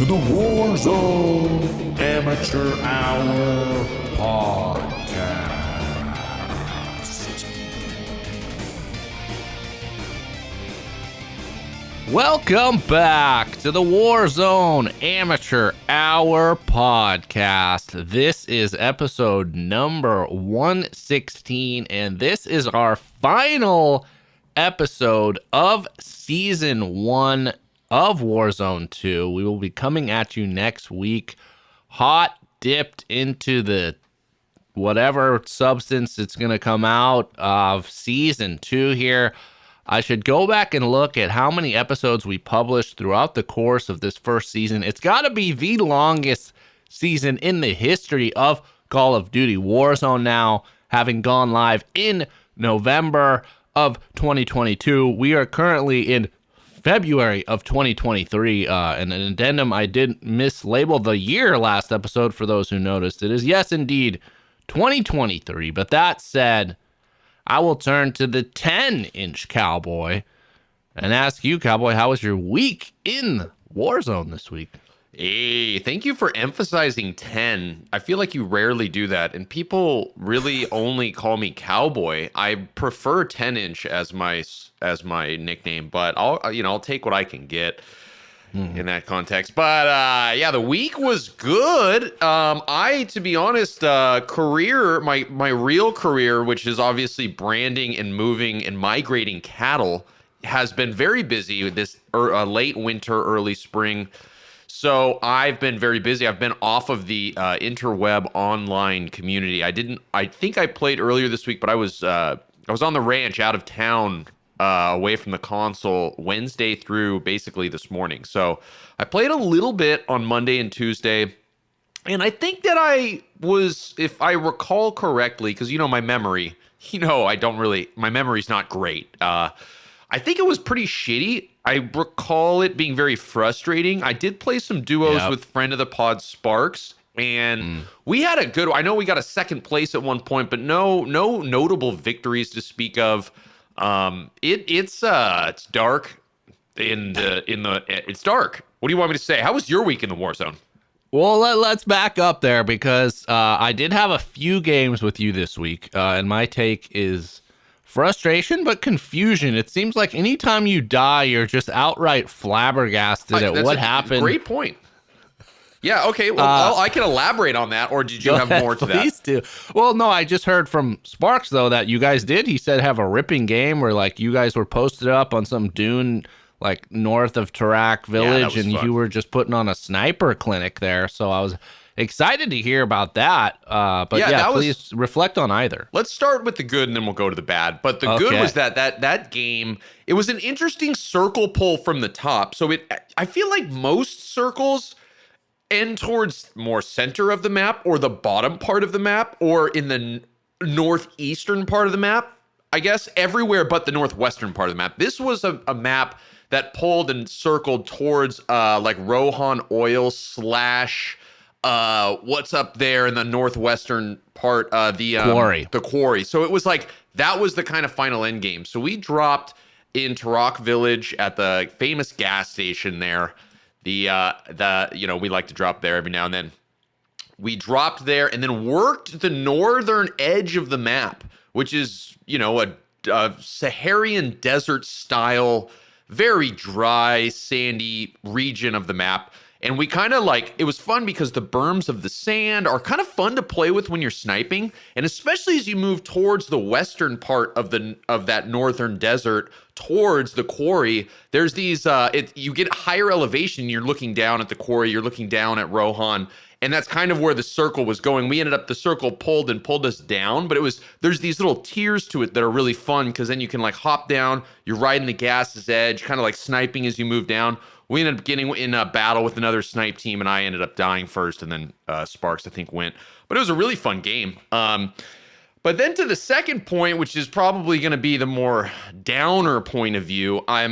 to the Warzone Amateur Hour podcast. Welcome back to the Warzone Amateur Hour podcast. This is episode number 116, and this is our final episode of Season 1 of Warzone 2. We will be coming at you next week, hot dipped into the whatever substance it's going to come out of Season 2 here. I should go back and look at how many episodes we published throughout the course of this first season. It's got to be the longest season in the history of Call of Duty Warzone now, having gone live in November of 2022. We are currently in February of 2023. And an addendum, I did mislabel the year last episode for those who noticed. It is, yes, indeed, 2023. But that said, I will turn to the 10-inch-cowboy and ask you, Cowboy, how was your week in Warzone this week? Hey, thank you for emphasizing 10. I feel like you rarely do that, and people really only call me Cowboy. I prefer 10-inch as my nickname, but I'll take what I can get in that context. But yeah, the week was good. To be honest, career, my real career, which is obviously branding and moving and migrating cattle, has been very busy with this late winter, early spring. So I've been very busy. I've been off of the interweb online community. I think I played earlier this week, but I was on the ranch out of town, away from the console Wednesday through basically this morning. So I played a little bit on Monday and Tuesday. And I think that I was, if I recall correctly, because, my memory, my memory's not great. I think it was pretty shitty. I recall it being very frustrating. I did play some duos with friend of the pod Sparks, and we had I know we got a second place at one point, but no notable victories to speak of. It's dark it's dark. What do you want me to say? How was your week in the Warzone? Well, let's back up there because I did have a few games with you this week, and my take is frustration but confusion. It seems like anytime you die, you're just outright flabbergasted at what happened. Great point. Yeah, okay, well, I can elaborate on that, or did you have more to that? Please do. Well, no, I just heard from Sparks, though, that you guys did, he said, have a ripping game where, you guys were posted up on some dune, north of Tarak Village, and fun. You were just putting on a sniper clinic there, so I was excited to hear about that, but please reflect on either. Let's start with the good, and then we'll go to the bad. But the good was that game, it was an interesting circle pull from the top, so I feel like most circles end towards more center of the map or the bottom part of the map or in the northeastern part of the map, I guess, everywhere but the northwestern part of the map. This was a map that pulled and circled towards Rohan Oil / what's up there in the northwestern part, quarry. The quarry. So it was that was the kind of final end game. So we dropped in Tarak Village at the famous gas station there. We like to drop there every now and then. We dropped there and then worked the northern edge of the map, which is, a Saharan desert style, very dry, sandy region of the map. And we kind of it was fun because the berms of the sand are kind of fun to play with when you're sniping. And especially as you move towards the western part of that northern desert towards the quarry, there's these, you get higher elevation. You're looking down at the quarry, you're looking down at Rohan. And that's kind of where the circle was going. We ended up, the circle pulled us down, but there's these little tiers to it that are really fun because then you can hop down, you're riding the gas's edge, kind of sniping as you move down. We ended up getting in a battle with another snipe team, and I ended up dying first, and then Sparks, I think, went. But it was a really fun game. But then to the second point, which is probably going to be the more downer point of view, I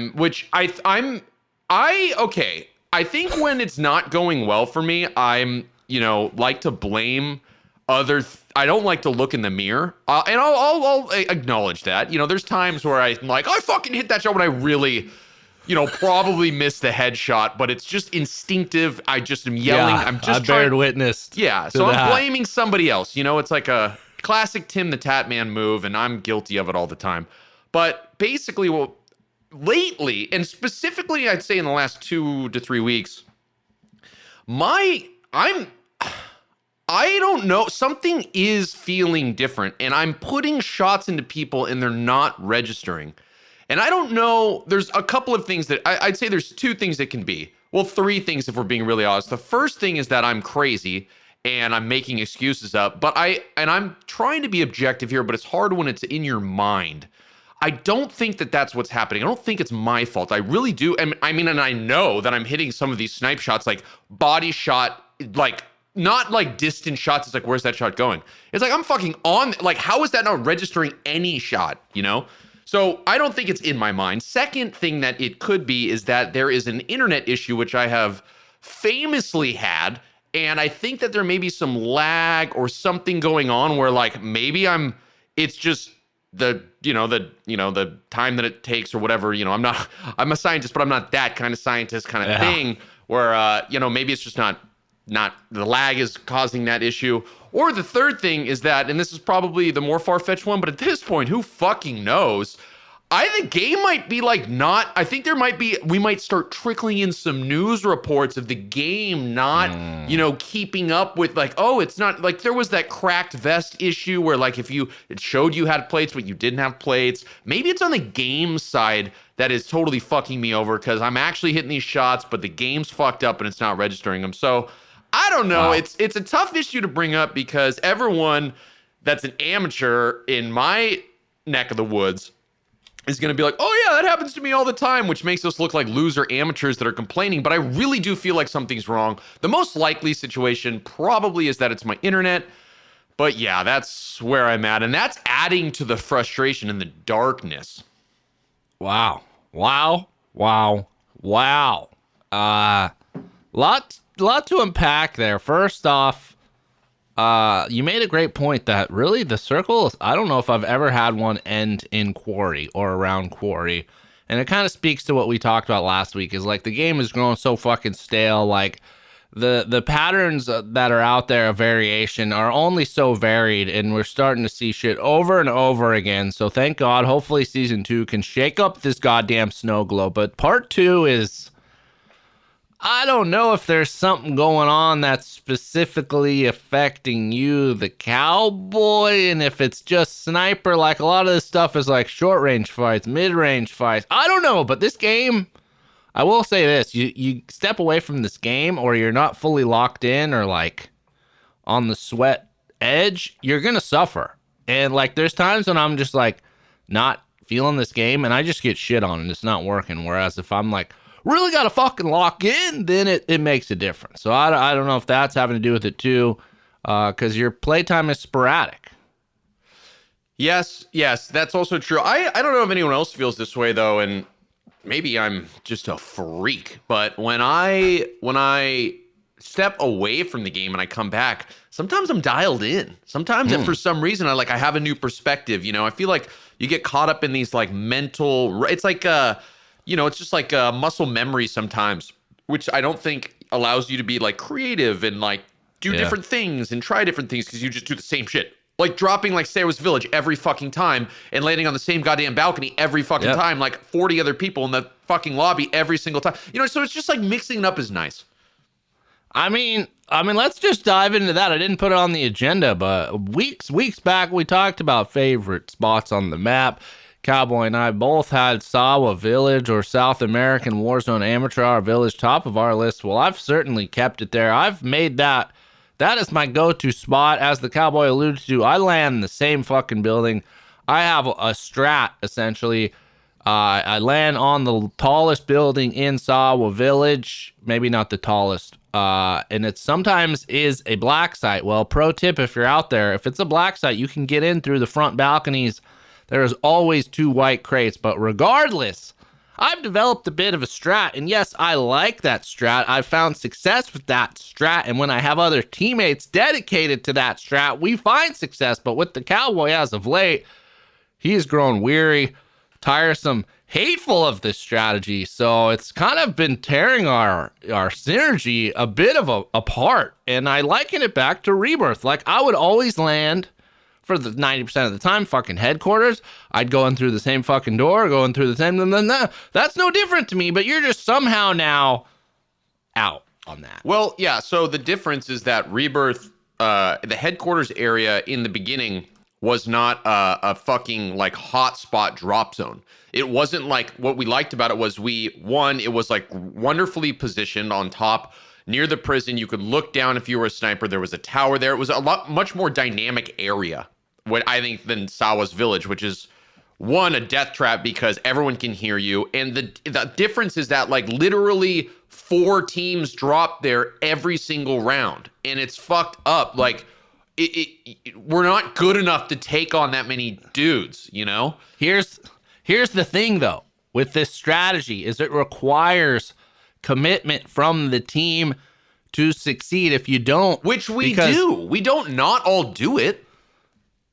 think when it's not going well for me, I'm like to blame I don't like to look in the mirror, and I'll acknowledge that. There's times where I'm I fucking hit that shot when I really probably missed the headshot, but it's just instinctive. I just am yelling. Yeah, I'm just I bared witness. Yeah, so I'm blaming somebody else. It's like a classic Tim the Tatman move, and I'm guilty of it all the time. But basically, lately, and specifically, I'd say in the last 2 to 3 weeks, I don't know. Something is feeling different, and I'm putting shots into people, and they're not registering. And I don't know. There's a couple of things that I'd say there's 2 things it can be. Well, 3 things if we're being really honest. The first thing is that I'm crazy and I'm making excuses up. But I'm trying to be objective here, but it's hard when it's in your mind. I don't think that that's what's happening. I don't think it's my fault. I really do. And I know that I'm hitting some of these snipe shots, like body shot, like not like distant shots. It's like, where's that shot going? It's like, I'm fucking on. Like, how is that not registering any shot, So I don't think it's in my mind. Second thing that it could be is that there is an internet issue, which I have famously had. And I think that there may be some lag or something going on where like maybe it's just the time that it takes or whatever. I'm a scientist, but I'm not that kind of scientist kind of thing where, maybe it's just not the lag is causing that issue. Or the third thing is that, and this is probably the more far-fetched one, but at this point, who fucking knows? The game might be I think we might start trickling in some news reports of the game not, keeping up with it's not like there was that cracked vest issue where it showed you had plates, but you didn't have plates. Maybe it's on the game side that is totally fucking me over because I'm actually hitting these shots, but the game's fucked up and it's not registering them. So I don't know. Wow. It's a tough issue to bring up because everyone that's an amateur in my neck of the woods is going to be like, oh yeah, that happens to me all the time, which makes us look like loser amateurs that are complaining. But I really do feel like something's wrong. The most likely situation probably is that it's my internet. But yeah, that's where I'm at. And that's adding to the frustration and the darkness. Wow. Lot to unpack there. First off, you made a great point that really the circle, I don't know if I've ever had one end in quarry or around quarry. And it kind of speaks to what we talked about last week is like the game is growing so fucking stale. Like the patterns that are out there of variation are only so varied and we're starting to see shit over and over again. So thank God, hopefully season 2 can shake up this goddamn snow globe. But part 2 is, I don't know if there's something going on that's specifically affecting you, the cowboy, and if it's just sniper, like a lot of this stuff is like short range fights, mid range fights. I don't know, but this game, I will say this, you step away from this game or you're not fully locked in or like on the sweat edge, you're going to suffer. And like there's times when I'm just like not feeling this game and I just get shit on and it's not working. Whereas if I'm like, really got to fucking lock in, then it makes a difference. So I don't know if that's having to do with it too, because your playtime is sporadic. Yes, that's also true. I don't know if anyone else feels this way though, and maybe I'm just a freak, but when I step away from the game and I come back, sometimes I'm dialed in. Sometimes for some reason I have a new perspective. I feel like you get caught up in these like mental. It's like it's just like muscle memory sometimes, which I don't think allows you to be like creative and like do different things and try different things because you just do the same shit. Like dropping like Sarah's Village every fucking time and landing on the same goddamn balcony every fucking time, like 40 other people in the fucking lobby every single time. So it's just like mixing it up is nice. I mean, let's just dive into that. I didn't put it on the agenda, but weeks back we talked about favorite spots on the map. Cowboy and I both had Sawa Village or South American Warzone Amateur Hour Village top of our list. Well, I've certainly kept it there. I've made that is my go-to spot. As the Cowboy alluded to, I land in the same fucking building. I have a strat, essentially. I land on the tallest building in Sawa Village. Maybe not the tallest. And it sometimes is a black site. Well, pro tip if you're out there, if it's a black site, you can get in through the front balconies. There is always 2 white crates, but regardless, I've developed a bit of a strat, and yes, I like that strat. I've found success with that strat, and when I have other teammates dedicated to that strat, we find success, but with the Cowboy as of late, he has grown weary, tiresome, hateful of this strategy. So it's kind of been tearing our synergy a bit apart. And I liken it back to Rebirth. Like, I would always land for the 90% of the time, fucking headquarters. I'd go in through the same fucking door, going through the same. That's no different to me, but you're just somehow now out on that. Well, yeah. So the difference is that Rebirth, the headquarters area in the beginning was not a fucking like hotspot drop zone. It wasn't like, what we liked about it was it was like wonderfully positioned on top near the prison. You could look down if you were a sniper. There was a tower there. It was much more dynamic area, what I think, than Sawa's village, which is a death trap because everyone can hear you. And the difference is that like literally 4 teams drop there every single round, and it's fucked up. Like we're not good enough to take on that many dudes, you know? Here's the thing though, with this strategy is it requires commitment from the team to succeed. If you don't, which we do, we don't not all do it.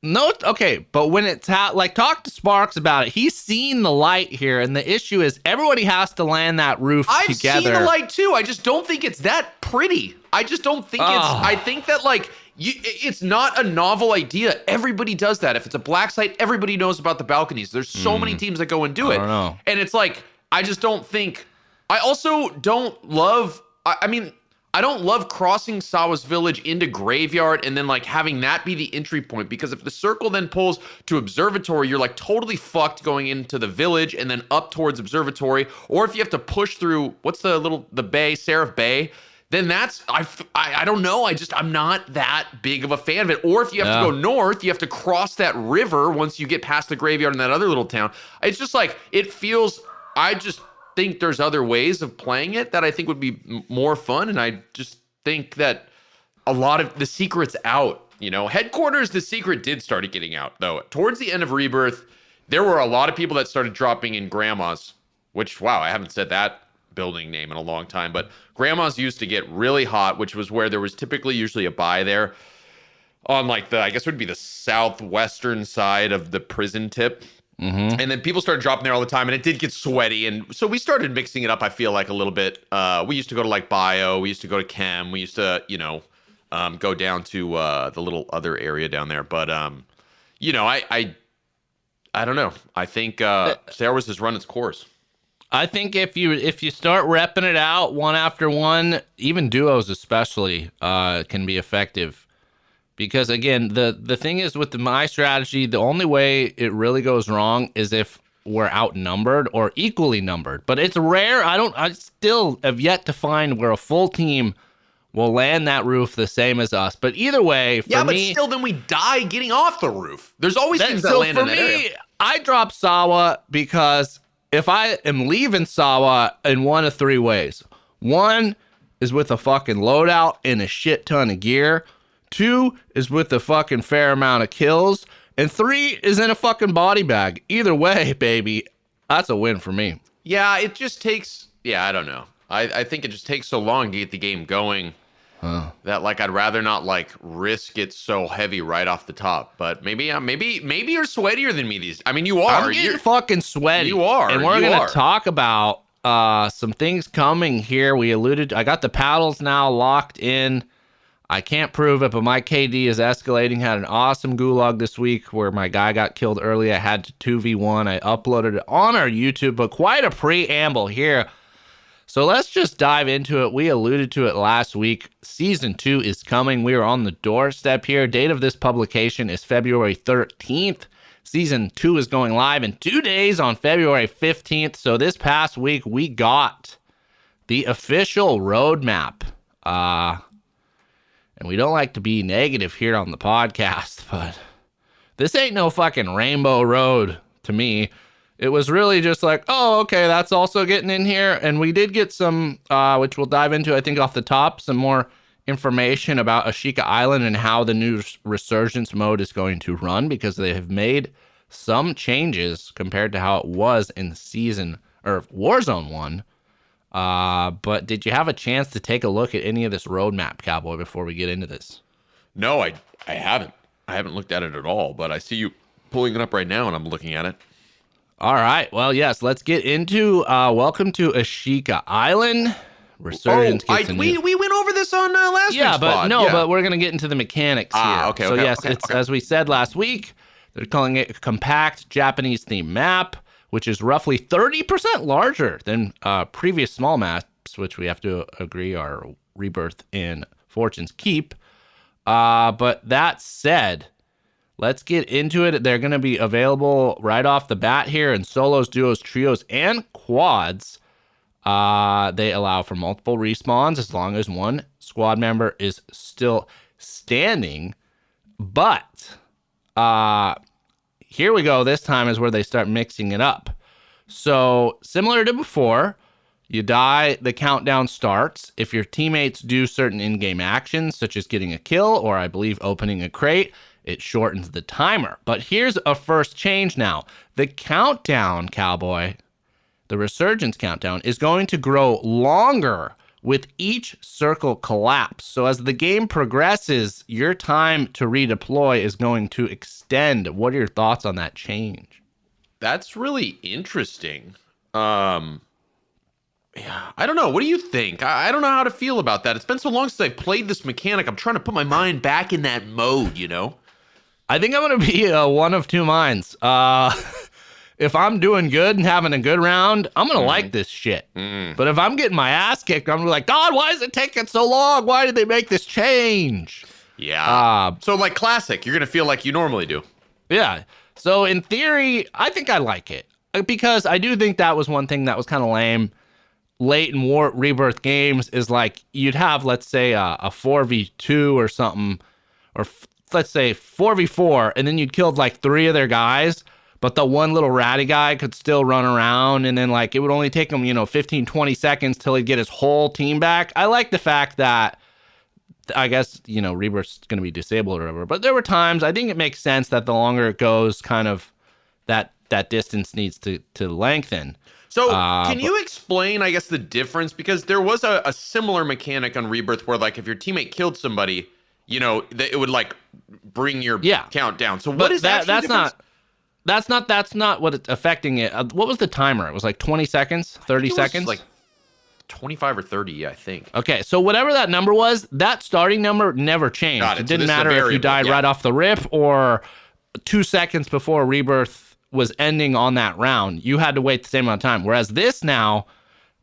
No, okay, but when it's like, talk to Sparks about it. He's seen the light here, and the issue is everybody has to land that roof together. I've seen the light too. I just don't think it's that pretty. I just don't think I think that like it's not a novel idea. Everybody does that. If it's a black site, everybody knows about the balconies. There's so many teams that go and do it. I don't know. And it's like, I just don't think. I also don't love. I don't love crossing Sawa's village into Graveyard and then like having that be the entry point, because if the circle then pulls to Observatory, you're like totally fucked going into the village and then up towards Observatory. Or if you have to push through, what's the bay, Seraph Bay, then that's, I don't know. I'm not that big of a fan of it. Or if you have to go north, you have to cross that river once you get past the Graveyard in that other little town. It's just like, it feels, I just think there's other ways of playing it that I think would be more fun. And I just think that a lot of the secret's out, you know. Headquarters, the secret did start getting out though. Towards the end of Rebirth, there were a lot of people that started dropping in Grandma's, which, wow, I haven't said that building name in a long time, but Grandma's used to get really hot, which was where there was typically usually a buy there on like I guess it would be the southwestern side of the prison tip. Mm-hmm. And then people started dropping there all the time, and it did get sweaty. And so we started mixing it up, I feel like, a little bit. We used to go to like bio, we used to go to chem, we used to, go down to the little other area down there. But I don't know. I think Star Wars has run its course. I think if you start repping it out one after one, even duos especially can be effective. Because again, the thing is with my strategy, the only way it really goes wrong is if we're outnumbered or equally numbered. But it's rare. I still have yet to find where a full team will land that roof the same as us. But either way, for me... Yeah, but still then we die getting off the roof. There's always things that land in that area. For me, I drop Sawa because if I am leaving Sawa in one of 3 ways. 1 is with a fucking loadout and a shit ton of gear. 2 is with a fucking fair amount of kills. And 3 is in a fucking body bag. Either way, baby, that's a win for me. Yeah, it just takes... Yeah, I don't know. I think it just takes so long to get the game going that like I'd rather not like risk it so heavy right off the top. But maybe you're sweatier than me these. I mean, you are. I'm getting fucking sweaty. You are. And we're gonna talk about some things coming here. I got the paddles now locked in. I can't prove it, but my KD is escalating. Had an awesome gulag this week where my guy got killed early. I had to 2v1. I uploaded it on our YouTube, but quite a preamble here. So let's just dive into it. We alluded to it last week. Season 2 is coming. We are on the doorstep here. Date of this publication is February 13th. Season 2 is going live in 2 days on February 15th. So this past week, we got the official roadmap. And we don't like to be negative here on the podcast, but this ain't no fucking rainbow road to me. It was really just like, oh, okay, that's also getting in here. And we did get some, which we'll dive into, I think, off the top, some more information about Ashika Island and how the new Resurgence mode is going to run, because they have made some changes compared to how it was in Warzone 1. But did you have a chance to take a look at any of this roadmap, Cowboy, before we get into this? No, I haven't. I haven't looked at it at all, but I see you pulling it up right now and I'm looking at it. All right. Well, yes, let's get into welcome to Ashika Island. Resurgence gets a new... we went over this on last week's but pod. but we're going to get into the mechanics here. Okay, so, okay, yes, okay, it's okay. as we said last week, they're calling it a compact Japanese theme map, which is roughly 30% larger than previous small maps, which we have to agree are Rebirth and Fortune's Keep. But that said, let's get into it. They're going to be available right off the bat here in solos, duos, trios, and quads. They allow for multiple respawns as long as one squad member is still standing. But here we go. This time is where they start mixing it up. So similar to before, you die, the countdown starts. If your teammates do certain in-game actions, such as getting a kill or I believe opening a crate, it shortens the timer. But here's a first change now. The countdown, Cowboy, the Resurgence countdown, is going to grow longer with each circle collapse. So as the game progresses, your time to redeploy is going to extend. What are your thoughts on that change? That's really interesting. Yeah, I don't know. What do you think? I don't know how to feel about that. It's been so long since I've played this mechanic. I'm trying to put my mind back in that mode, you know? I think I'm going to be one of two minds. If I'm doing good and having a good round, I'm going to like this shit. But if I'm getting my ass kicked, I'm like, God, why is it taking so long? Why did they make this change? Yeah. So like classic, you're going to feel like you normally do. Yeah. So in theory, I think I like it. Because I do think that was one thing that was kind of lame. Late in Rebirth games is like you'd have, let's say, a 4v2 or something, or let's say 4v4, and then you'd killed like 3 of their guys, but the one little ratty guy could still run around, and then like it would only take him, 15, 20 seconds till he'd get his whole team back. I like the fact that, I guess, Rebirth's going to be disabled or whatever, but there were times, I think it makes sense that the longer it goes, kind of that distance needs to lengthen. So can you explain, I guess, the difference? Because there was a similar mechanic on Rebirth where, like, if your teammate killed somebody, it would like bring your count down. So what is that? That's not what it's affecting it. What was the timer? It was like 20 seconds, 30 seconds, like 25 or 30, I think. Okay, so whatever that number was, that starting number never changed. It didn't matter if you died right off the rip or 2 seconds before Rebirth was ending on that round. You had to wait the same amount of time. Whereas this now,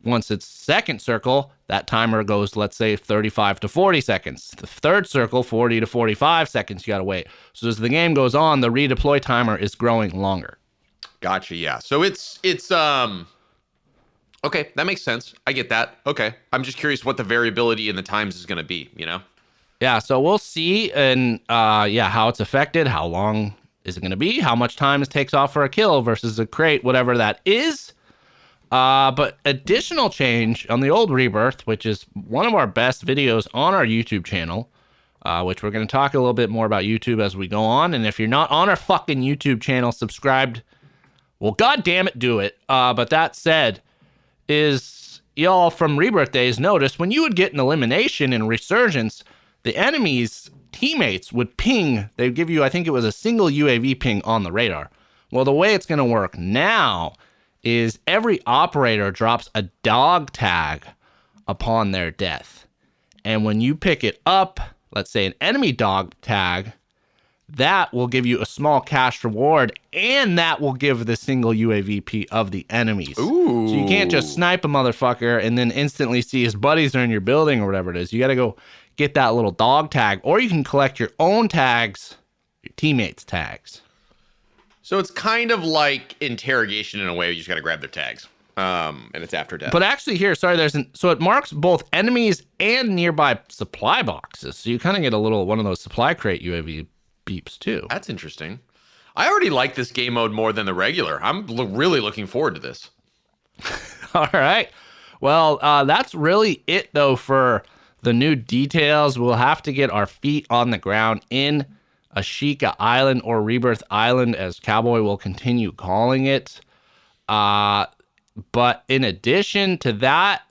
once it's second circle, that timer goes, let's say, 35 to 40 seconds. The third circle, 40 to 45 seconds, you got to wait. So as the game goes on, the redeploy timer is growing longer. Gotcha, yeah. So it's okay, that makes sense. I get that. Okay. I'm just curious what the variability in the times is going to be, Yeah, so we'll see, and how it's affected, how long is it going to be, how much time it takes off for a kill versus a crate, whatever that is. But additional change on the old Rebirth, which is one of our best videos on our YouTube channel, which we're going to talk a little bit more about YouTube as we go on. And if you're not on our fucking YouTube channel subscribed, well, God damn it, do it. But that said, is y'all from Rebirth days noticed when you would get an elimination in Resurgence, the enemy's teammates would ping. They'd give you, I think it was a single UAV ping on the radar. Well, the way it's going to work now is every operator drops a dog tag upon their death. And when you pick it up, let's say an enemy dog tag, that will give you a small cash reward, and that will give the single UAVP of the enemies. Ooh. So you can't just snipe a motherfucker and then instantly see his buddies are in your building or whatever it is. You got to go get that little dog tag, or you can collect your own tags, your teammates' tags. So it's kind of like interrogation in a way. You just got to grab their tags, and it's after death. But actually here, so it marks both enemies and nearby supply boxes. So you kind of get a little one of those supply crate UAV beeps too. That's interesting. I already like this game mode more than the regular. I'm really looking forward to this. All right. Well, that's really it, though, for the new details. We'll have to get our feet on the ground in Ashika Island, or Rebirth Island, as Cowboy will continue calling it. But in addition to that,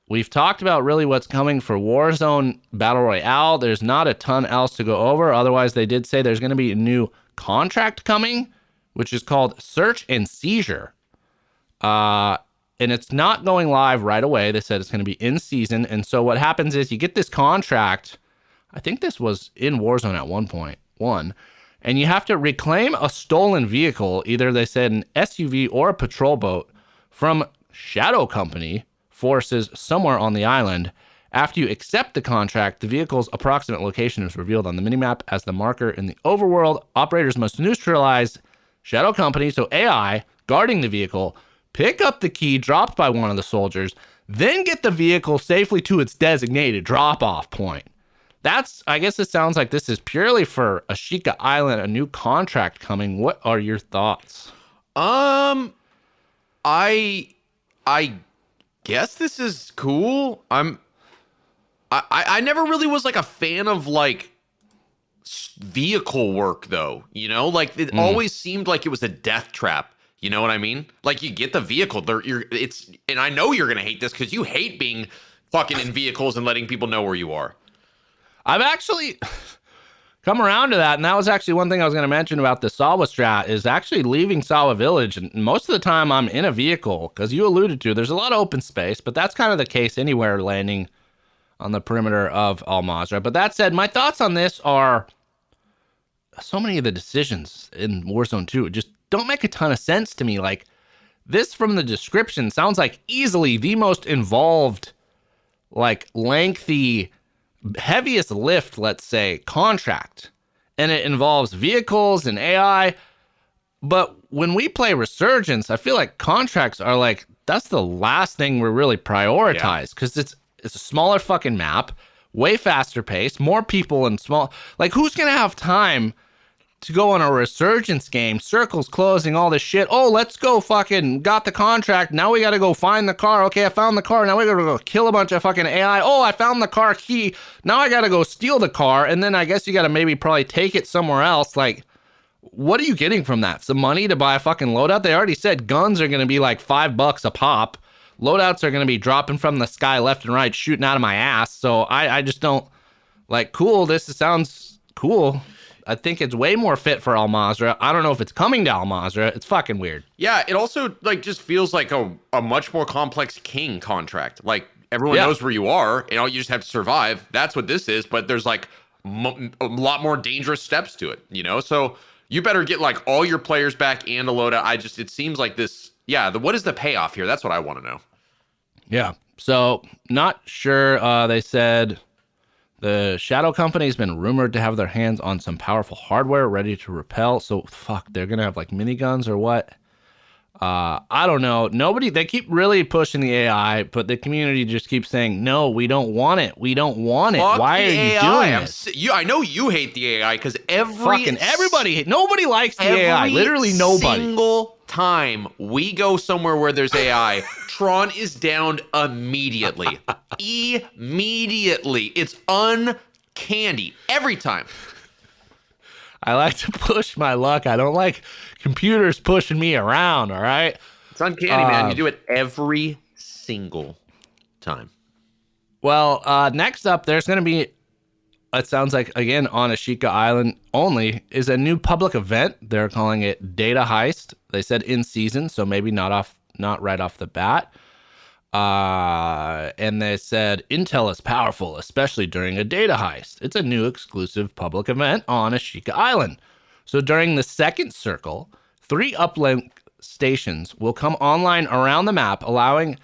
we've talked about really what's coming for Warzone Battle Royale. There's not a ton else to go over. Otherwise, they did say there's going to be a new contract coming which is called Search and Seizure. And it's not going live right away. They said it's going to be in season. And so what happens is you get this contract. I think this was in Warzone at one, and you have to reclaim a stolen vehicle, either they said an SUV or a patrol boat, from Shadow Company forces somewhere on the island. After you accept the contract, the vehicle's approximate location is revealed on the minimap as the marker in the overworld. Operators must neutralize Shadow Company, so AI, guarding the vehicle, pick up the key dropped by one of the soldiers, then get the vehicle safely to its designated drop-off point. I guess it sounds like this is purely for Ashika Island, a new contract coming. What are your thoughts? I guess this is cool. I never really was like a fan of like vehicle work though, you know, like it always seemed like it was a death trap. You know what I mean? Like you get the vehicle there, and I know you're gonna hate this because you hate being fucking in vehicles and letting people know where you are. I've actually come around to that, and that was actually one thing I was going to mention about the Sawa strat is actually leaving Sawa Village, and most of the time I'm in a vehicle, because you alluded to, there's a lot of open space, but that's kind of the case anywhere landing on the perimeter of Al Mazrah. But that said, my thoughts on this are so many of the decisions in Warzone 2 just don't make a ton of sense to me. Like, this from the description sounds like easily the most involved, like, lengthy, heaviest lift, let's say, contract, and it involves vehicles and AI. But when we play Resurgence, I feel like contracts are like, that's the last thing we're really prioritize, because it's a smaller fucking map, way faster pace, more people and small, like, who's gonna have time to go on a Resurgence game, circles closing, all this shit? Oh, let's go fucking got the contract. Now we got to go find the car. Okay, I found the car. Now we got to go kill a bunch of fucking AI. Oh, I found the car key. Now I got to go steal the car. And then I guess you got to maybe probably take it somewhere else. Like, what are you getting from that? Some money to buy a fucking loadout? They already said guns are going to be like $5 a pop. Loadouts are going to be dropping from the sky left and right, shooting out of my ass. So I just don't like, cool. This sounds cool. I think it's way more fit for Al Mazrah. I don't know if it's coming to Al Mazrah. It's fucking weird. Yeah, it also like just feels like a much more complex King contract. Like everyone knows where you are, and all you just have to survive. That's what this is. But there's like a lot more dangerous steps to it, you know. So you better get like all your players back and a loadout. It seems like this. Yeah, what is the payoff here? That's what I want to know. Yeah. So not sure. They said the Shadow Company has been rumored to have their hands on some powerful hardware ready to repel. So, fuck, they're going to have, like, miniguns or what? I don't know. They keep really pushing the AI, but the community just keeps saying, no, we don't want it. We don't want it. Fuck Why are you doing this? I know you hate the AI because nobody likes the AI. Literally nobody. Single time we go somewhere where there's AI, Tron is downed immediately. Immediately. It's uncanny every time. I like to push my luck. I don't like computers pushing me around, all right? It's uncanny, man. You do it every single time. Well, next up, there's going to be, it sounds like, again, on Ashika Island only, is a new public event. They're calling it Data Heist. They said in season, so maybe not right off the bat. And they said intel is powerful, especially during a data heist. It's a new exclusive public event on Ashika Island. So during the second circle, 3 uplink stations will come online around the map, allowing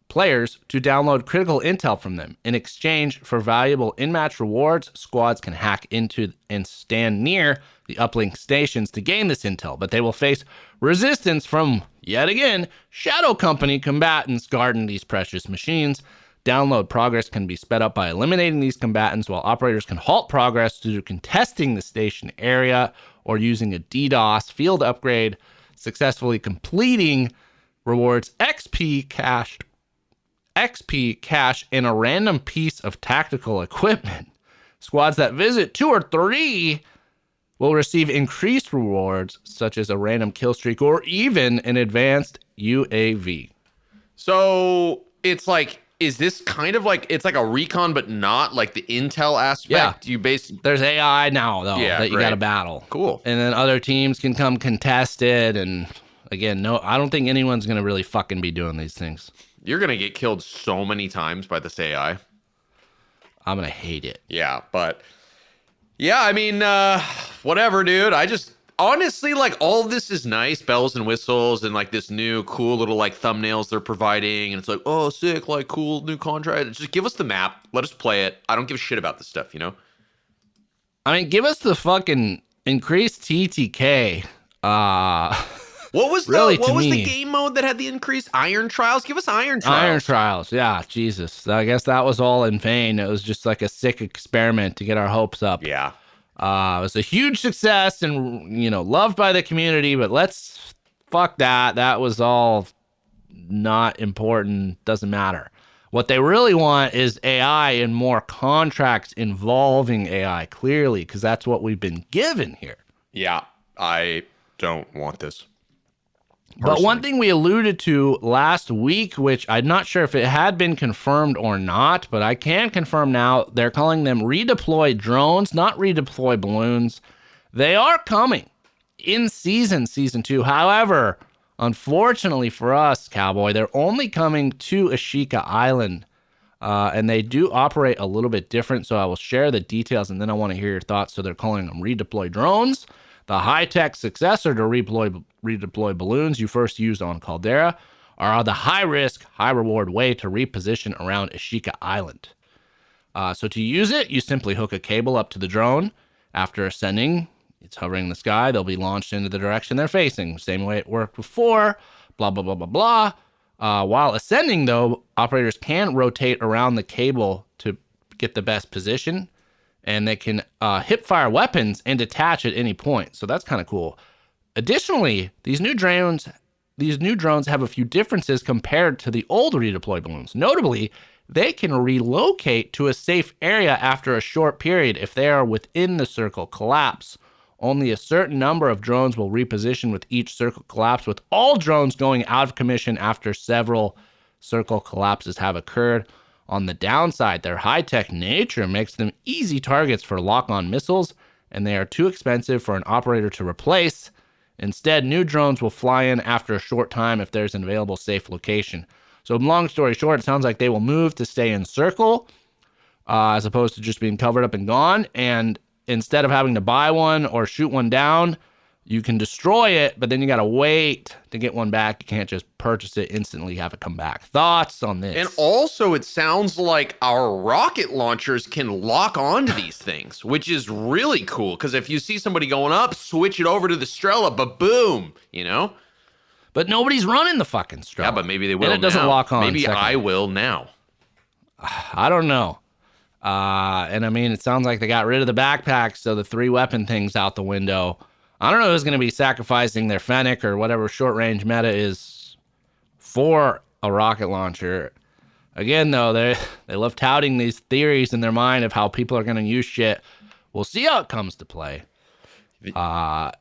players to download critical intel from them. In exchange for valuable in-match rewards, squads can hack into and stand near the uplink stations to gain this intel, but they will face resistance from, yet again, Shadow Company combatants guarding these precious machines. Download progress can be sped up by eliminating these combatants, while operators can halt progress through contesting the station area or using a DDoS field upgrade, successfully completing rewards XP cash and a random piece of tactical equipment. Squads that visit 2 or 3 will receive increased rewards, such as a random kill streak or even an advanced UAV. So it's like is this kind of like, it's like a recon, but not like the intel aspect? Yeah. There's AI now, though, that you got to great. battle. Cool. And then other teams can come contest it. And again, no, I don't think anyone's going to really fucking be doing these things. You're going to get killed so many times by this AI. I'm going to hate it. Yeah, but yeah, I mean, whatever, dude. I just honestly, like, all of this is nice, bells and whistles, and like this new cool little like thumbnails they're providing, and it's like, oh, sick, like cool new contract. Just give us the map, let us play it. I don't give a shit about this stuff, you know. I mean, give us the fucking increased TTK. What was really, the game mode that had the increased Iron Trials? Give us Iron Trials. Iron Trials, yeah, Jesus. I guess that was all in vain. It was just like a sick experiment to get our hopes up. Yeah. It was a huge success and, you know, loved by the community, but let's fuck that. That was all not important. Doesn't matter. What they really want is AI and more contracts involving AI, clearly, because that's what we've been given here. Yeah, I don't want this. But one thing we alluded to last week, which I'm not sure if it had been confirmed or not, but I can confirm now, they're calling them redeploy drones, not redeploy balloons. They are coming in season 2. However, unfortunately for us, Cowboy, they're only coming to Ashika Island, and they do operate a little bit different, so I will share the details, and then I want to hear your thoughts. So they're calling them redeploy drones. The high-tech successor to redeploy balloons you first used on Caldera are the high-risk, high-reward way to reposition around Ashika Island. So to use it, you simply hook a cable up to the drone. After ascending, it's hovering in the sky. They'll be launched into the direction they're facing. Same way it worked before, blah, blah, blah, blah, blah. While ascending, though, operators can rotate around the cable to get the best position. And they can hip-fire weapons and detach at any point. So that's kind of cool. Additionally, these new drones have a few differences compared to the old redeploy balloons. Notably, they can relocate to a safe area after a short period if they are within the circle collapse. Only a certain number of drones will reposition with each circle collapse, with all drones going out of commission after several circle collapses have occurred. On the downside, their high-tech nature makes them easy targets for lock-on missiles, and they are too expensive for an operator to replace. Instead, new drones will fly in after a short time if there's an available safe location. So long story short, it sounds like they will move to stay in circle as opposed to just being covered up and gone. And instead of having to buy one or shoot one down, you can destroy it, but then you got to wait to get one back. You can't just purchase it instantly, have it come back. Thoughts on this? And also, it sounds like our rocket launchers can lock onto these things, which is really cool. Because if you see somebody going up, switch it over to the Strela, but boom, you know? But nobody's running the fucking Strela. Yeah, but maybe they will. And it doesn't lock on. Maybe I will now. I don't know. And I mean, it sounds like they got rid of the backpacks, so the 3 weapon thing's out the window. I don't know who's going to be sacrificing their Fennec or whatever short-range meta is for a rocket launcher. Again, though, they love touting these theories in their mind of how people are going to use shit. We'll see how it comes to play. Yeah.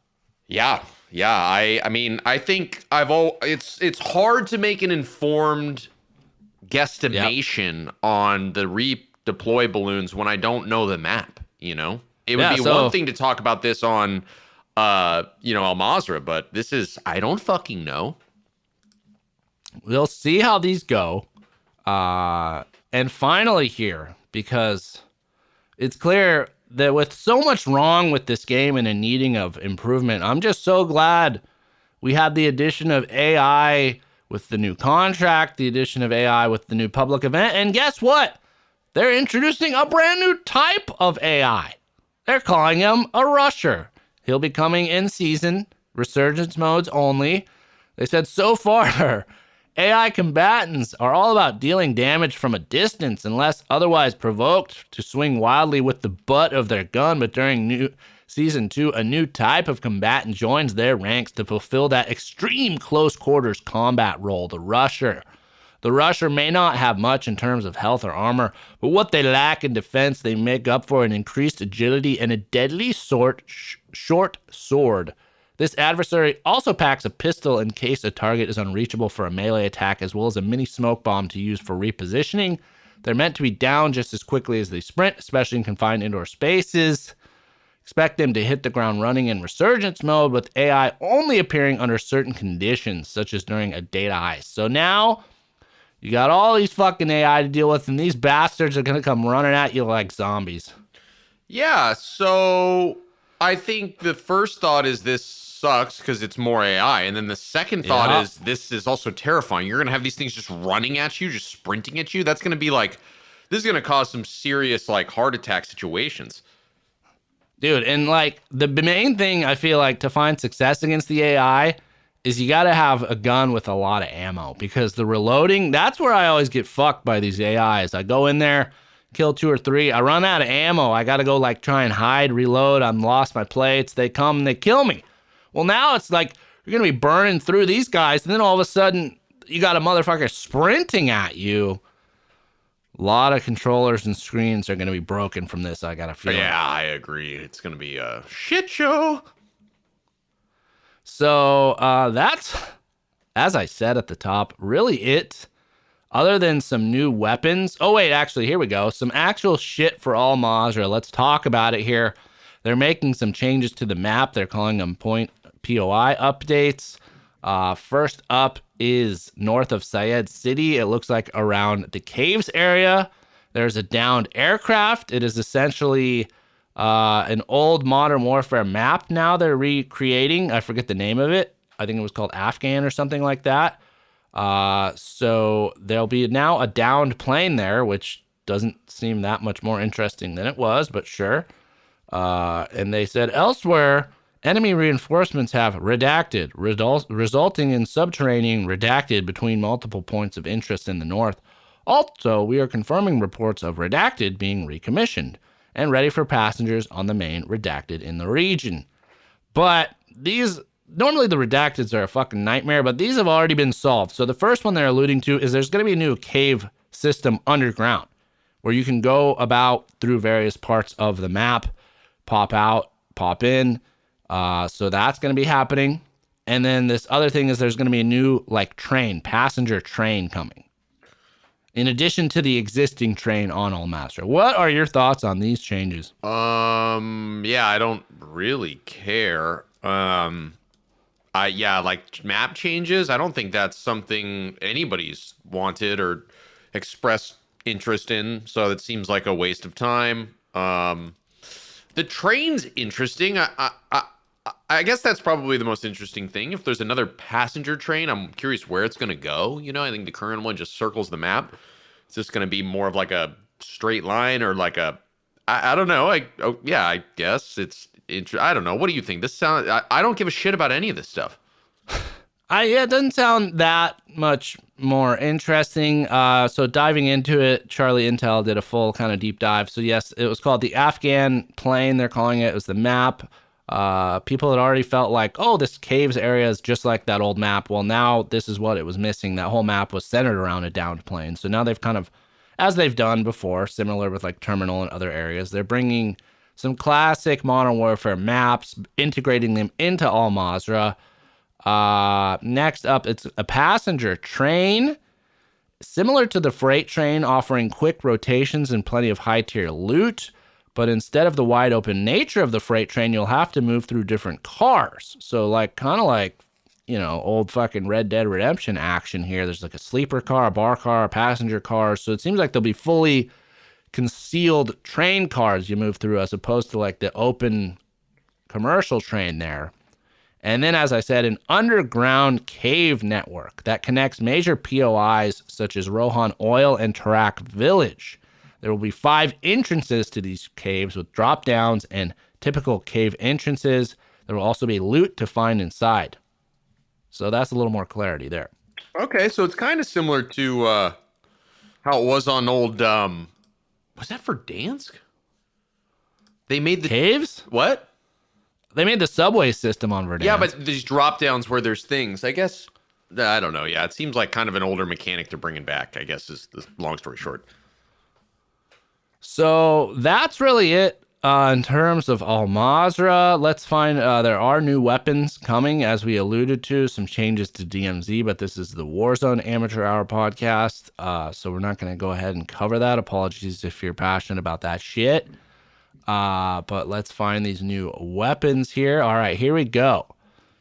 I mean, I think it's hard to make an informed guesstimation on the redeploy balloons when I don't know the map, you know? It would be one thing to talk about this on Al Mazrah, but this is, I don't fucking know. We'll see how these go. And finally here, because it's clear that with so much wrong with this game and in needing of improvement, I'm just so glad we had the addition of AI with the new contract, the addition of AI with the new public event, and guess what? They're introducing a brand new type of AI. They're calling him a rusher. He'll be coming in season, resurgence modes only. They said so far, AI combatants are all about dealing damage from a distance unless otherwise provoked to swing wildly with the butt of their gun. But during season 2, a new type of combatant joins their ranks to fulfill that extreme close quarters combat role, the rusher. The rusher may not have much in terms of health or armor, but what they lack in defense, they make up for in increased agility and a deadly short sword This adversary also packs a pistol in case a target is unreachable for a melee attack, as well as a mini smoke bomb to use for repositioning. They're meant to be down just as quickly as they sprint, especially in confined indoor spaces. Expect them to hit the ground running in resurgence mode, with AI only appearing under certain conditions, such as during a data heist. So now you got all these fucking AI to deal with, and these bastards are going to come running at you like zombies. Yeah, so I think the first thought is this sucks because it's more AI. And then the second thought is this is also terrifying. You're going to have these things just running at you, just sprinting at you. That's going to be like, this is going to cause some serious like heart attack situations. Dude, and like the main thing I feel like to find success against the AI is you got to have a gun with a lot of ammo, because the reloading, that's where I always get fucked by these AIs. I go in there, kill 2 or 3, I run out of ammo. I got to go like try and hide, reload. I'm lost my plates. They come and they kill me. Well, now it's like you're going to be burning through these guys, and then all of a sudden you got a motherfucker sprinting at you. A lot of controllers and screens are going to be broken from this, I got to feel. Yeah, I agree. It's going to be a shit show. So that's, as I said at the top, really it. Other than some new weapons. Oh, wait, actually, here we go. Some actual shit for all Mazra. Let's talk about it here. They're making some changes to the map. They're calling them point POI updates. First up is north of Syed City. It looks like around the caves area. There's a downed aircraft. It is essentially an old Modern Warfare map now they're recreating. I forget the name of it. I think it was called Afghan or something like that. So there'll be now a downed plane there, which doesn't seem that much more interesting than it was, but sure. And they said elsewhere, enemy reinforcements have redacted, resulting in subterranean redacted between multiple points of interest in the north. Also, we are confirming reports of redacted being recommissioned and ready for passengers on the main redacted in the region. But these, normally the redacteds are a fucking nightmare, but these have already been solved. So the first one they're alluding to is there's going to be a new cave system underground where you can go about through various parts of the map, pop out, pop in. So that's going to be happening. And then this other thing is there's going to be a new like train, passenger train coming, in addition to the existing train on Almastra. What are your thoughts on these changes? Yeah, I don't really care. Like map changes. I don't think that's something anybody's wanted or expressed interest in. So it seems like a waste of time. The train's interesting. I guess that's probably the most interesting thing. If there's another passenger train, I'm curious where it's going to go. You know, I think the current one just circles the map. Is this going to be more of like a straight line or like a, I don't know. I guess it's, I don't know. What do you think? This sound, I don't give a shit about any of this stuff. It doesn't sound that much more interesting. So diving into it, Charlie Intel did a full kind of deep dive. So yes, it was called the Afghan plane. They're calling it. It was the map. People had already felt like, oh, this caves area is just like that old map. Well, now this is what it was missing. That whole map was centered around a downed plane. So now they've kind of, as they've done before, similar with like Terminal and other areas, they're bringing some classic Modern Warfare maps, integrating them into Al Mazrah. Next up, it's a passenger train, similar to the freight train, offering quick rotations and plenty of high-tier loot. But instead of the wide open nature of the freight train, you'll have to move through different cars. So like, kind of like, you know, old fucking Red Dead Redemption action here. There's like a sleeper car, a bar car, a passenger car. So it seems like there'll be fully concealed train cars you move through, as opposed to like the open commercial train there. And then, as I said, an underground cave network that connects major POIs such as Rohan Oil and Tarak Village. There will be 5 entrances to these caves with drop downs and typical cave entrances. There will also be loot to find inside. So that's a little more clarity there. Okay, so it's kind of similar to how it was on old, was that for Dansk? They made the caves? What? They made the subway system on Verdansk. Yeah, but these drop downs where there's things, I guess, I don't know. Yeah, it seems like kind of an older mechanic they're bringing back, I guess, is the long story short. So that's really it. In terms of Al Mazrah, let's find there are new weapons coming, as we alluded to, some changes to DMZ, but this is the Warzone Amateur Hour podcast, so we're not going to go ahead and cover that. Apologies if you're passionate about that shit. But let's find these new weapons here. All right, here we go.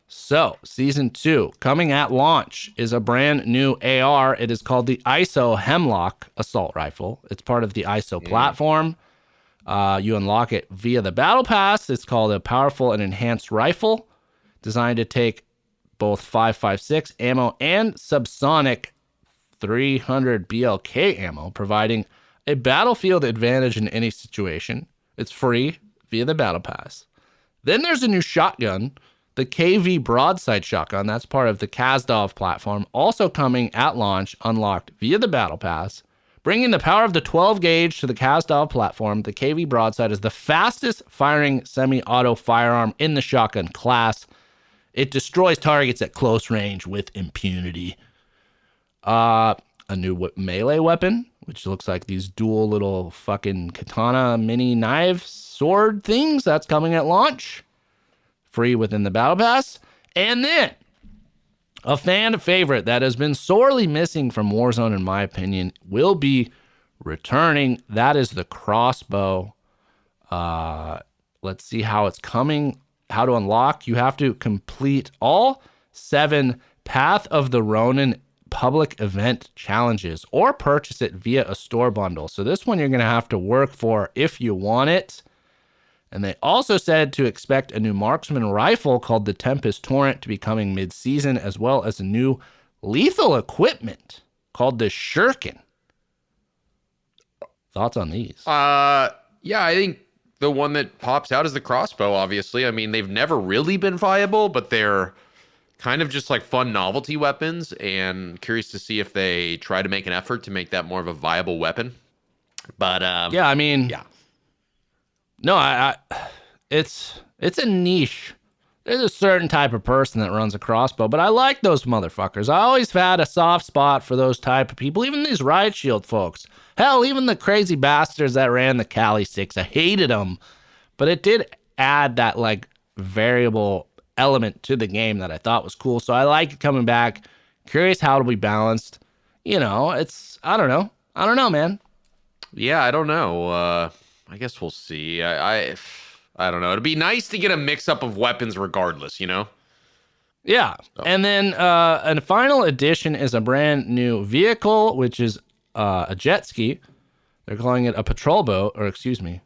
So, Season 2, coming at launch, is a brand new AR. It is called the ISO Hemlock Assault Rifle. It's part of the ISO platform. You unlock it via the Battle Pass. It's called a powerful and enhanced rifle, designed to take both 5.56 ammo and subsonic 300 BLK ammo, providing a battlefield advantage in any situation. It's free via the Battle Pass. Then there's a new shotgun, the KV Broadside Shotgun. That's part of the Kazdov platform, also coming at launch, unlocked via the Battle Pass. Bringing the power of the 12 gauge to the Kazdov platform, the KV Broadside is the fastest firing semi-auto firearm in the shotgun class. It destroys targets at close range with impunity. A new melee weapon, which looks like these dual little fucking katana mini knife sword things. That's coming at launch. Free within the Battle Pass. And then a fan favorite that has been sorely missing from Warzone, in my opinion, will be returning. That is the crossbow. Let's see how it's coming. How to unlock. You have to complete all 7 Path of the Ronin public event challenges or purchase it via a store bundle. So this one you're going to have to work for if you want it. And they also said to expect a new marksman rifle called the Tempest Torrent to be coming mid-season, as well as a new lethal equipment called the Shuriken. Thoughts on these? Yeah, I think the one that pops out is the crossbow, obviously. I mean, they've never really been viable, but they're kind of just like fun novelty weapons, and curious to see if they try to make an effort to make that more of a viable weapon. But yeah, I mean, yeah. No, it's a niche. There's a certain type of person that runs a crossbow, but I like those motherfuckers. I always had a soft spot for those type of people, even these riot shield folks. Hell, even the crazy bastards that ran the Cali 6. I hated them, but it did add that like variable element to the game that I thought was cool. So I like it coming back. Curious how it'll be balanced. You know, I don't know, man. Yeah, I don't know. I guess we'll see. I don't know. It'd be nice to get a mix-up of weapons regardless, you know? Yeah. So. And then a final addition is a brand new vehicle, which is a jet ski. They're calling it a patrol boat, or excuse me.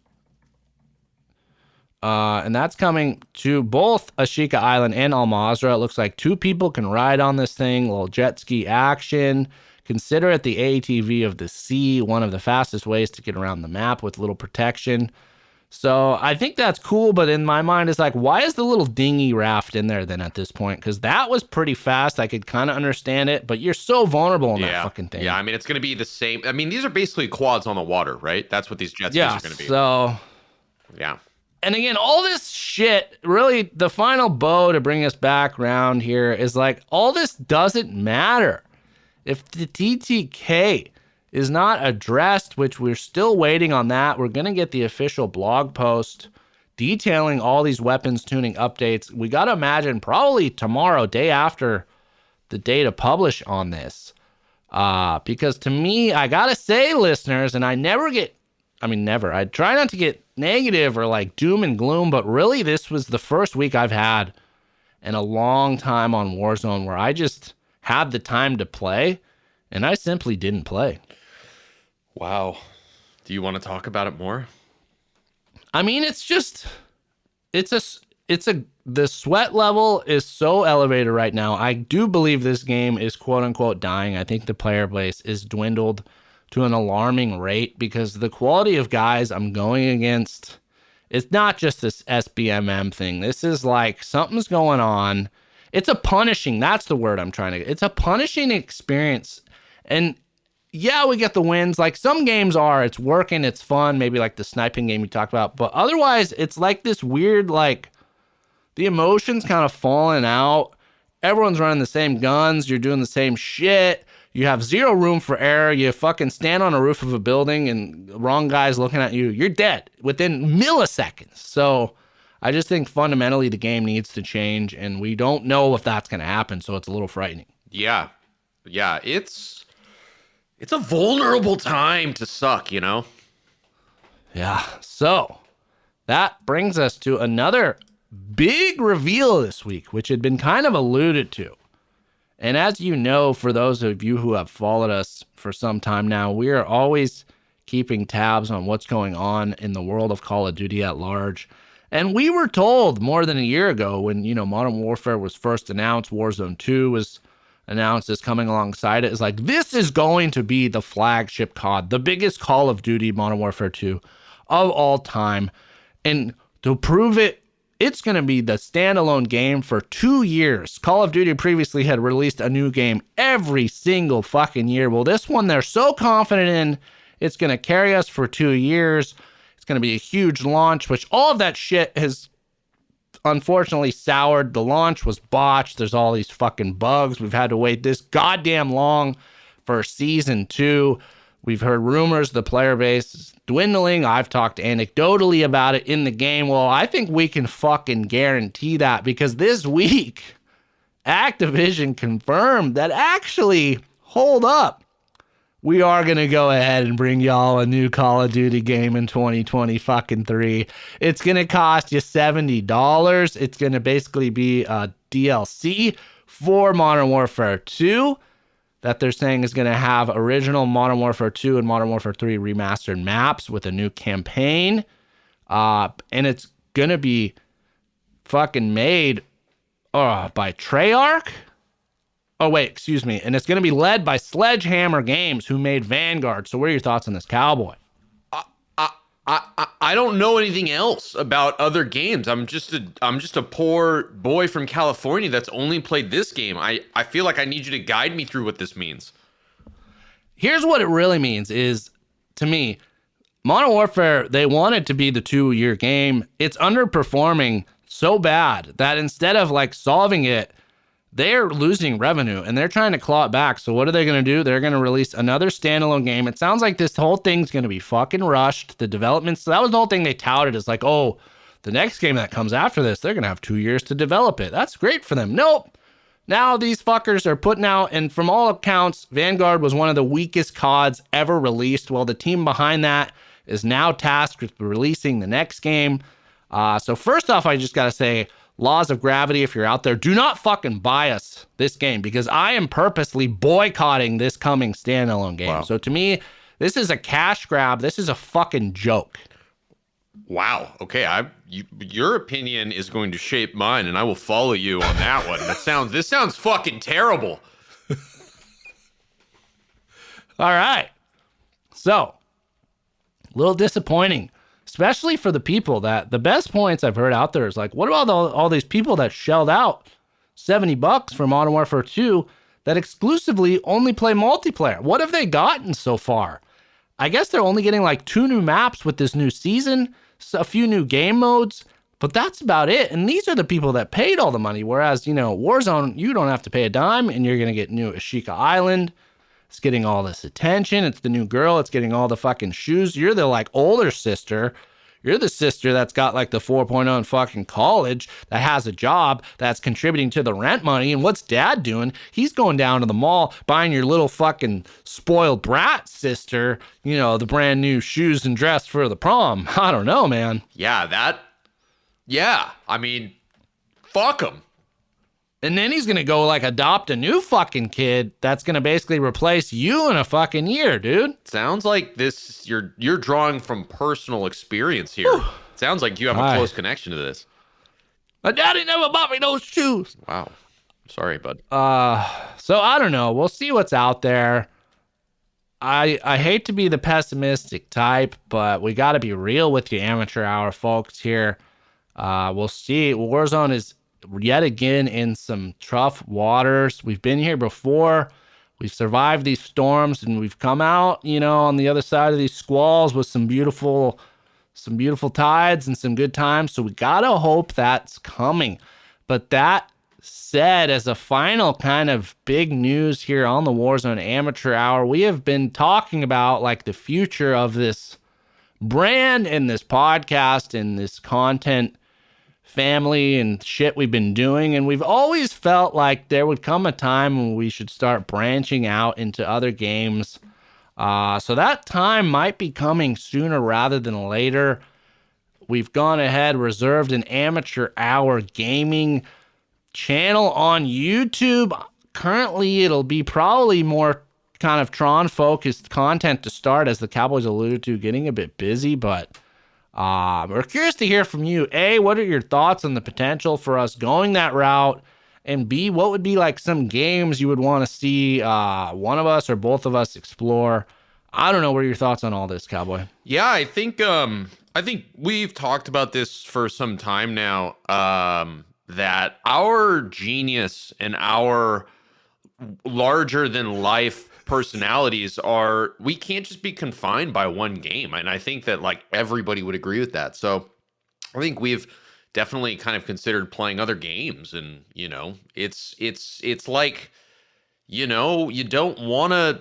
And that's coming to both Ashika Island and Al Mazrah. It looks like 2 people can ride on this thing. A little jet ski action. Consider it the ATV of the sea, one of the fastest ways to get around the map with little protection. So I think that's cool, but in my mind, it's like, why is the little dinghy raft in there then at this point? Because that was pretty fast. I could kind of understand it, but you're so vulnerable in that fucking thing. Yeah, I mean, it's going to be the same. I mean, these are basically quads on the water, right? That's what these jet skis are going to be. So, yeah. And again, all this shit, really, the final bow to bring us back around here is like, all this doesn't matter. If the TTK is not addressed, which we're still waiting on that, we're going to get the official blog post detailing all these weapons tuning updates. We got to imagine probably tomorrow, day after the day to publish on this. Because to me, I got to say, listeners, and I try not to get negative or like doom and gloom, but really this was the first week I've had in a long time on Warzone where I just had the time to play, and I simply didn't play. Wow. Do you want to talk about it more? I mean, the sweat level is so elevated right now. I do believe this game is quote unquote dying. I think the player base is dwindled to an alarming rate because the quality of guys I'm going against, it's not just this SBMM thing. This is like something's going on. It's a punishing, that's the word I'm trying to get. It's a punishing experience. And yeah, we get the wins. Like some games are, it's working, it's fun. Maybe like the sniping game we talked about. But otherwise, it's like this weird, like the emotions kind of falling out. Everyone's running the same guns. You're doing the same shit. You have zero room for error. You fucking stand on a roof of a building and the wrong guy's looking at you. You're dead within milliseconds. So I just think fundamentally the game needs to change, and we don't know if that's going to happen. So it's a little frightening. Yeah. Yeah. It's a vulnerable time to suck, you know? Yeah. So that brings us to another big reveal this week, which had been kind of alluded to. And as you know, for those of you who have followed us for some time now, we are always keeping tabs on what's going on in the world of Call of Duty at large. And we were told more than a year ago when, Modern Warfare was first announced, Warzone 2 was announced as coming alongside it, is like, this is going to be the flagship COD, the biggest Call of Duty Modern Warfare 2 of all time. And to prove it, it's going to be the standalone game for 2 years. Call of Duty previously had released a new game every single fucking year. Well, this one they're so confident in, it's going to carry us for 2 years. It's going to be a huge launch, which all of that shit has unfortunately soured. The launch was botched. There's all these fucking bugs. We've had to wait this goddamn long for Season 2. We've heard rumors the player base is dwindling. I've talked anecdotally about it in the game. Well, I think we can fucking guarantee that, because this week, Activision confirmed that actually, hold up, we are going to go ahead and bring y'all a new Call of Duty game in 2023. It's going to cost you $70. It's going to basically be a DLC for Modern Warfare 2. That they're saying is going to have original Modern Warfare 2 and Modern Warfare 3 remastered maps with a new campaign. And it's going to be fucking made by Treyarch. Oh, wait, excuse me. And it's going to be led by Sledgehammer Games, who made Vanguard. So what are your thoughts on this, Cowboy? I don't know anything else about other games. I'm just a poor boy from California that's only played this game. I feel like I need you to guide me through what this means. Here's what it really means is, to me, Modern Warfare, they want it to be the 2-year game. It's underperforming so bad that instead of like solving it, they're losing revenue and they're trying to claw it back. So what are they going to do? They're going to release another standalone game. It sounds like this whole thing's going to be fucking rushed. The development, so that was the whole thing they touted, is like, oh, the next game that comes after this, they're going to have 2 years to develop it. That's great for them. Nope. Now these fuckers are putting out, and from all accounts, Vanguard was one of the weakest CODs ever released. Well, the team behind that is now tasked with releasing the next game. So first off, I just got to say, laws of gravity, if you're out there, do not fucking buy us this game, because I am purposely boycotting this coming standalone game. Wow. So to me, this is a cash grab. This is a fucking joke. Wow. Okay. Your opinion is going to shape mine, and I will follow you on that one. This sounds fucking terrible. All right. So, a little disappointing. Especially for the people that, the best points I've heard out there is like, what about all these people that shelled out $70 for Modern Warfare 2 that exclusively only play multiplayer? What have they gotten so far? I guess they're only getting like 2 new maps with this new season, a few new game modes, but that's about it. And these are the people that paid all the money. Whereas, Warzone, you don't have to pay a dime and you're going to get new Ashika Island. It's getting all this attention. It's the new girl. It's getting all the fucking shoes. You're the like older sister. You're the sister that's got like the 4.0 in fucking college, that has a job, that's contributing to the rent money. And what's dad doing? He's going down to the mall, buying your little fucking spoiled brat sister, the brand new shoes and dress for the prom. I don't know, man. Yeah, I mean, fuck him. And then he's going to go like adopt a new fucking kid that's going to basically replace you in a fucking year, dude. Sounds like this, you're drawing from personal experience here. Whew. Sounds like you have a close connection to this. My daddy never bought me those shoes. Wow. Sorry, bud. So I don't know. We'll see what's out there. I hate to be the pessimistic type, but we got to be real with you amateur hour folks here. We'll see. Warzone is yet again in some tough waters. We've been here before. We've survived these storms, and we've come out, on the other side of these squalls with some beautiful tides and some good times. So we gotta hope that's coming. But that said, as a final kind of big news here on the Warzone Amateur Hour, we have been talking about like the future of this brand and this podcast and this content family and shit we've been doing. And we've always felt like there would come a time when we should start branching out into other games. So that time might be coming sooner rather than later. We've gone ahead, reserved an Amateur Hour gaming channel on YouTube. Currently, it'll be probably more kind of Tron-focused content to start, as the Cowboys alluded to, getting a bit busy. But we're curious to hear from you. A, what are your thoughts on the potential for us going that route? And B, what would be like some games you would want to see one of us or both of us explore? I don't know. What are your thoughts on all this, Cowboy? Yeah, I think we've talked about this for some time now. That our genius and our larger than life personalities we can't just be confined by one game. And I think that like everybody would agree with that. So I think we've definitely kind of considered playing other games, and it's like, you don't want to,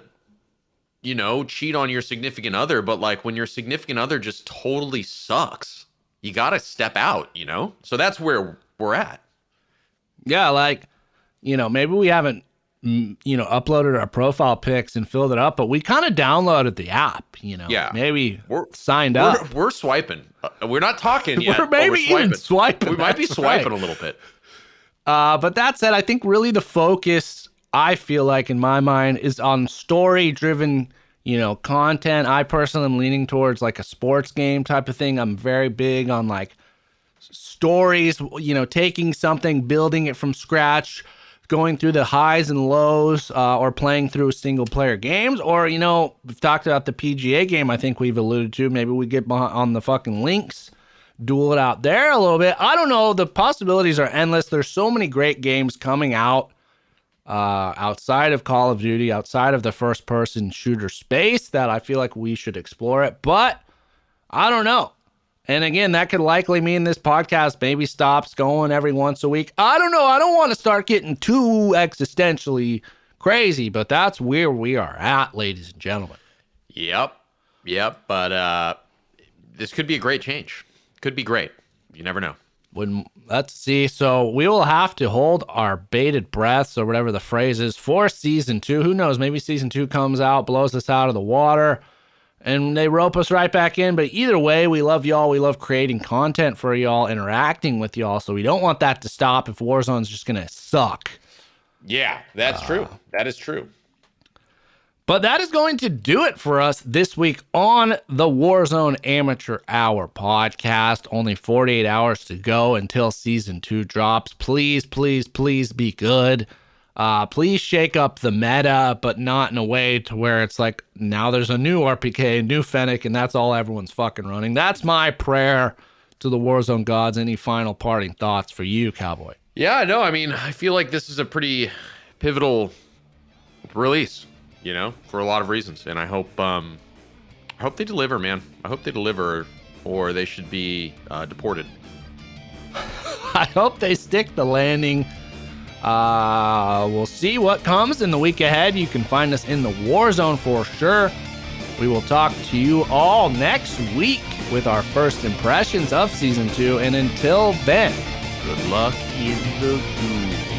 cheat on your significant other, but like when your significant other just totally sucks, you got to step out, So that's where we're at. Yeah, like, maybe we haven't, uploaded our profile pics and filled it up, but we kind of downloaded the app, Yeah. Maybe signed up. We're swiping. We're not talking yet. We're maybe even swiping. We might be swiping a little bit. But that said, I think really the focus, I feel like in my mind, is on story-driven, content. I personally am leaning towards like a sports game type of thing. I'm very big on like stories, taking something, building it from scratch, going through the highs and lows, or playing through single player games. Or, we've talked about the PGA game, I think we've alluded to. Maybe we get on the fucking links, duel it out there a little bit. I don't know. The possibilities are endless. There's so many great games coming out outside of Call of Duty, outside of the first person shooter space, that I feel like we should explore it. But I don't know. And again, that could likely mean this podcast maybe stops going every once a week. I don't know. I don't want to start getting too existentially crazy, but that's where we are at, ladies and gentlemen. Yep. But this could be a great change. Could be great. You never know. Let's see. So we will have to hold our bated breaths, or whatever the phrase is, for season 2. Who knows? Maybe season 2 comes out, blows us out of the water, and they rope us right back in. But either way, we love y'all. We love creating content for y'all, interacting with y'all. So we don't want that to stop if Warzone's just going to suck. Yeah, that's true. That is true. But that is going to do it for us this week on the Warzone Amateur Hour podcast. Only 48 hours to go until season 2 drops. Please, please, please be good. Please shake up the meta, but not in a way to where it's like, now there's a new RPK, a new Fennec, and that's all everyone's fucking running. That's my prayer to the Warzone gods. Any final parting thoughts for you, Cowboy? Yeah, no, I mean, I feel like this is a pretty pivotal release, for a lot of reasons. And I hope they deliver, man. I hope they deliver, or they should be deported. I hope they stick the landing. We'll see what comes in the week ahead. You can find us in the Warzone for sure. We will talk to you all next week with our first impressions of season 2. And until then, good luck in the duel.